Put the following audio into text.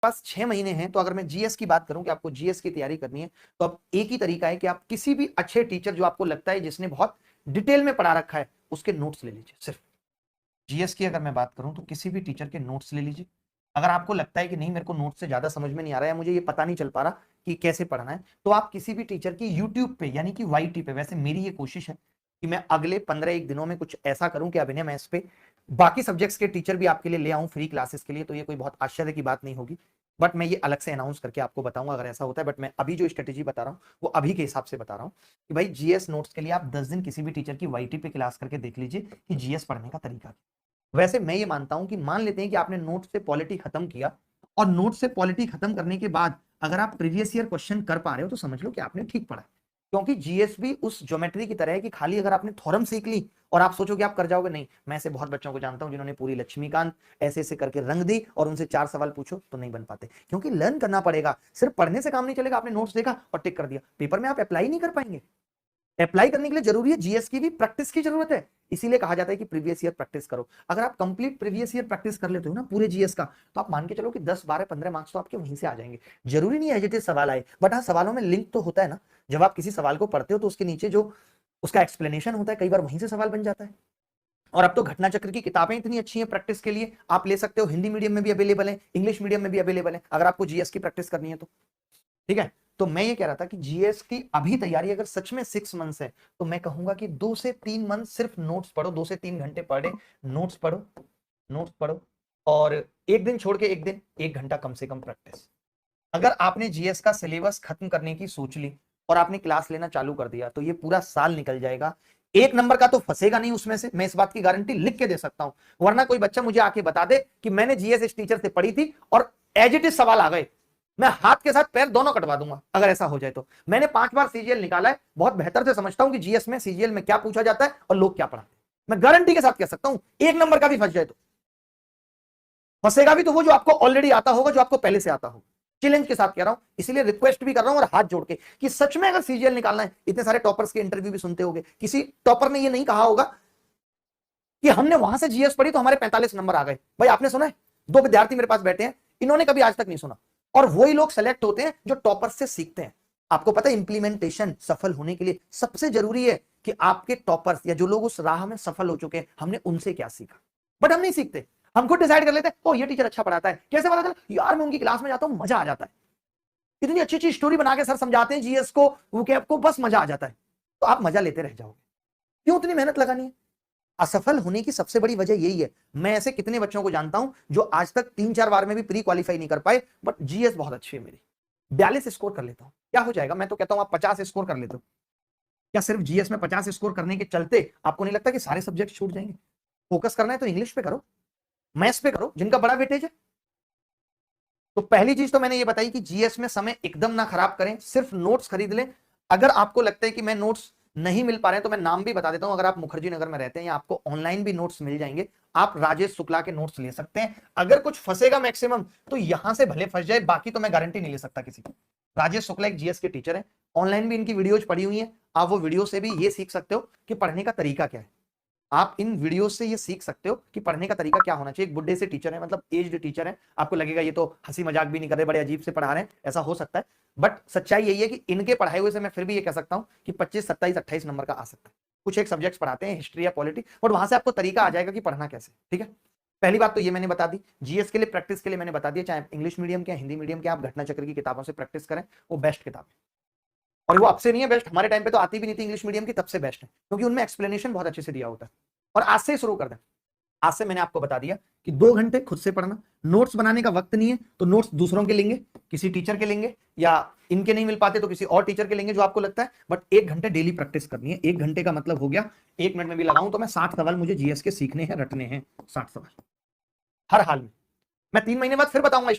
पास 6 महीने हैं, तो अगर मैं जीएस की बात करूं कि आपको जीएस की तैयारी करनी है, तो अब एक ही तरीका है कि आप किसी भी अच्छे टीचर जो आपको लगता है जिसने बहुत डिटेल में पढ़ा रखा है उसके नोट्स ले लीजिए। सिर्फ जीएस की अगर मैं बात करूं तो किसी भी टीचर के नोट्स ले लीजिए। अगर आपको लगता है कि नहीं, मेरे को नोट्स से ज्यादा समझ में नहीं आ रहा है, मुझे ये पता नहीं चल पा रहा कि कैसे पढ़ना है, तो आप किसी भी टीचर की यूट्यूब पे यानी कि वाईटी पे, वैसे मेरी ये कोशिश है कि मैं अगले 15 दिनों में कुछ ऐसा करूं कि अभिनय मैथ्स पे बाकी सब्जेक्ट्स के टीचर भी आपके लिए ले आऊं फ्री क्लासेस के लिए। तो ये कोई बहुत आश्चर्य की बात नहीं होगी, बट मैं ये अलग से अनाउंस करके आपको बताऊंगा अगर ऐसा होता है। बट मैं अभी जो स्ट्रेटेजी बता रहा हूँ वो अभी के हिसाब से बता रहा हूँ कि भाई जीएस नोट्स के लिए आप 10 दिन किसी भी टीचर की वाईटी पे क्लास करके देख लीजिए कि जीएस पढ़ने का तरीका। वैसे मैं ये मानता हूं कि मान लेते हैं कि आपने नोट से पॉलिटी खत्म किया, और नोट से पॉलिटी खत्म करने के बाद अगर आप प्रीवियस ईयर क्वेश्चन कर पा रहे हो तो समझ लो कि आपने ठीक पढ़ा है। क्योंकि जीएस भी उस ज्योमेट्री की तरह है कि खाली अगर आपने थ्योरम सीख ली और आप सोचो कि आप कर जाओगे, नहीं। मैं ऐसे बहुत बच्चों को जानता हूं जिन्होंने पूरी लक्ष्मीकांत ऐसे ऐसे करके रंग दी और उनसे 4 सवाल पूछो तो नहीं बन पाते, क्योंकि लर्न करना पड़ेगा। सिर्फ पढ़ने से काम नहीं चलेगा। आपने नोट्स देखा और टिक कर दिया, पेपर में आप अप्लाई नहीं कर पाएंगे। अप्लाई करने के लिए जरूरी है जीएस की भी प्रैक्टिस की जरूरत है। इसीलिए कहा जाता है कि प्रीवियस ईयर प्रैक्टिस करो। अगर आप कंप्लीट प्रीवियस ईयर प्रैक्टिस कर लेते हो ना पूरे जीएस का, तो आप मान के चलो कि 10 12 15 मार्क्स तो आपके वहीं से आ जाएंगे। जरूरी नहीं है एज सवाल आए, बट हाँ सवालों में लिंक तो होता है ना। जब आप किसी सवाल को पढ़ते हो तो उसके नीचे जो उसका एक्सप्लेनेशन होता है, कई बार वहीं से सवाल बन जाता है। और अब तो घटना चक्र की किताबें इतनी अच्छी हैं प्रैक्टिस के लिए, आप ले सकते हो। हिंदी मीडियम में भी अवेलेबल है, इंग्लिश मीडियम में भी अवेलेबल है, अगर आपको जीएस की प्रैक्टिस करनी है तो। ठीक है, तो मैं ये कह रहा था कि जीएस की अभी तैयारी अगर सच में 6 मंथ्स है, तो मैं कहूंगा कि 2 से 3 मंथ सिर्फ नोट्स पढ़ो, 2 से 3 घंटे पर डे नोट्स पढ़ो, नोट्स पढ़ो। और एक दिन छोड़ के एक दिन 1 घंटा कम से कम प्रैक्टिस। अगर आपने जीएस का सिलेबस खत्म करने की सोच ली और आपने क्लास लेना चालू कर दिया, तो ये पूरा साल निकल जाएगा। 1 नंबर का तो फंसेगा नहीं उसमें से, मैं इस बात की गारंटी लिख के दे सकता हूं। वरना कोई बच्चा मुझे आके बता दे कि मैंने जीएस इस टीचर से पढ़ी थी और एज इट इज सवाल आ गए, मैं हाथ के साथ पैर दोनों कटवा दूंगा। अगर ऐसा हो जाए तो मैंने 5 बार सीजीएल निकाला है, बहुत बेहतर से समझता हूं कि जीएस में सीजीएल में क्या पूछा जाता है और लोग क्या पढ़ाते हैं। मैं गारंटी के साथ कह सकता हूं 1 नंबर का भी फंस जाए तो फंसेगा भी तो वो जो आपको ऑलरेडी आता होगा, जो आपको पहले से आता होगा। चैलेंज के साथ कह रहा हूं, इसीलिए रिक्वेस्ट भी कर रहा हूं और हाथ जोड़ के कि सच में अगर सीजीएल निकालना है, इतने सारे टॉपर्स के इंटरव्यू भी सुनते होंगे, किसी टॉपर ने ये नहीं कहा होगा कि हमने वहां से जीएस पढ़ी तो हमारे 45 नंबर आ गए। भाई आपने सुना है? 2 विद्यार्थी मेरे पास बैठे हैं, इन्होंने कभी आज तक नहीं सुना। और वही लोग सेलेक्ट होते हैं जो टॉपर्स से सीखते हैं। आपको पता है इंप्लीमेंटेशन सफल होने के लिए सबसे जरूरी है कि आपके टॉपर्स या जो लोग उस राह में सफल हो चुके हैं, हमने उनसे क्या सीखा। बट हम नहीं सीखते, हम खुद डिसाइड कर लेते हैं ओ ये टीचर अच्छा पढ़ाता है। कैसे पता चला? यार मैं उनकी क्लास में जाता हूं, मजा आ जाता है। इतनी अच्छी अच्छी स्टोरी बना के सर समझाते हैं जीएस को, वो क्या आपको बस मजा आ जाता है। तो आप मजा लेते रह जाओगे। क्यों उतनी मेहनत लगानी है? असफल होने की सबसे बड़ी वजह यही है। मैं ऐसे कितने बच्चों को जानता हूं जो आज तक 3 4 बार में भी प्री क्वालिफाई नहीं कर पाए, बट जीएस बहुत अच्छी है मेरी, 42 स्कोर कर लेता हूं। क्या हो जाएगा? मैं तो कहता हूं आप 50 स्कोर कर लेते हो। क्या सिर्फ जीएस में 50 स्कोर करने के चलते आपको नहीं लगता कि सारे सब्जेक्ट छूट जाएंगे? फोकस करना है तो इंग्लिश पे करो, मैथ्स पे करो, जिनका बड़ा वेटेज है। तो पहली चीज तो मैंने ये बताई कि जीएस में समय एकदम ना खराब करें, सिर्फ नोट्स खरीद लें। अगर आपको लगता है कि मैं नोट्स नहीं मिल पा रहे हैं तो मैं नाम भी बता देता हूं। अगर आप मुखर्जी नगर में रहते हैं या आपको ऑनलाइन भी नोट्स मिल जाएंगे, आप राजेश शुक्ला के नोट्स ले सकते हैं। अगर कुछ फंसेगा मैक्सिमम तो यहां से भले फंस जाए, बाकी तो मैं गारंटी नहीं ले सकता किसी की। राजेश शुक्ला एक जीएस के टीचर है, ऑनलाइन भी इनकी वीडियोज पड़ी हुई है। आप वो वीडियो से भी ये सीख सकते हो कि पढ़ने का तरीका क्या है। आप इन वीडियो से ये सीख सकते हो कि पढ़ने का तरीका क्या होना चाहिए। एक बुढ़े से टीचर है, मतलब एज्ड टीचर है, आपको लगेगा ये तो हंसी मजाक भी नहीं कर रहे, बड़े अजीब से पढ़ा रहे हैं, ऐसा हो सकता है। बट सच्चाई यही है कि इनके पढ़ाए हुए से मैं फिर भी ये कह सकता हूं कि 25 27 28 नंबर का आ सकता है। कुछ एक सब्जेक्ट्स पढ़ाते हैं, हिस्ट्री या पॉलिटी, बट वहां से आपको तरीका आ जाएगा कि पढ़ना कैसे। ठीक है, पहली बात तो ये मैंने बता दी। जीएस के लिए प्रैक्टिस के लिए मैंने बता दिया, चाहे इंग्लिश मीडियम के हिंदी मीडियम के, आप घटना चक्र की किताबों से प्रैक्टिस करें, वो बेस्ट किताब है। और वो अब से नहीं है बेस्ट, हमारे टाइम पे तो आती भी नहीं थी इंग्लिश मीडियम की, तब से बेस्ट है, क्योंकि उनमें एक्सप्लेनेशन बहुत अच्छे से दिया होता है। और आज से शुरू कर दें। आज से मैंने आपको बता दिया कि 2 घंटे खुद से पढ़ना। नोट्स बनाने का वक्त नहीं है तो नोट्स दूसरों के लेंगे, किसी टीचर के लेंगे, या इनके नहीं मिल पाते तो किसी और टीचर के लेंगे जो आपको लगता है। बट 1 घंटे डेली प्रैक्टिस करनी है। 1 घंटे का मतलब हो गया 1 मिनट में भी लगाऊं तो मैं 60 सवाल मुझे जीएस के सीखने हैं, रटने हैं। 60 सवाल हर हाल में। मैं 3 महीने बाद फिर बताऊंगा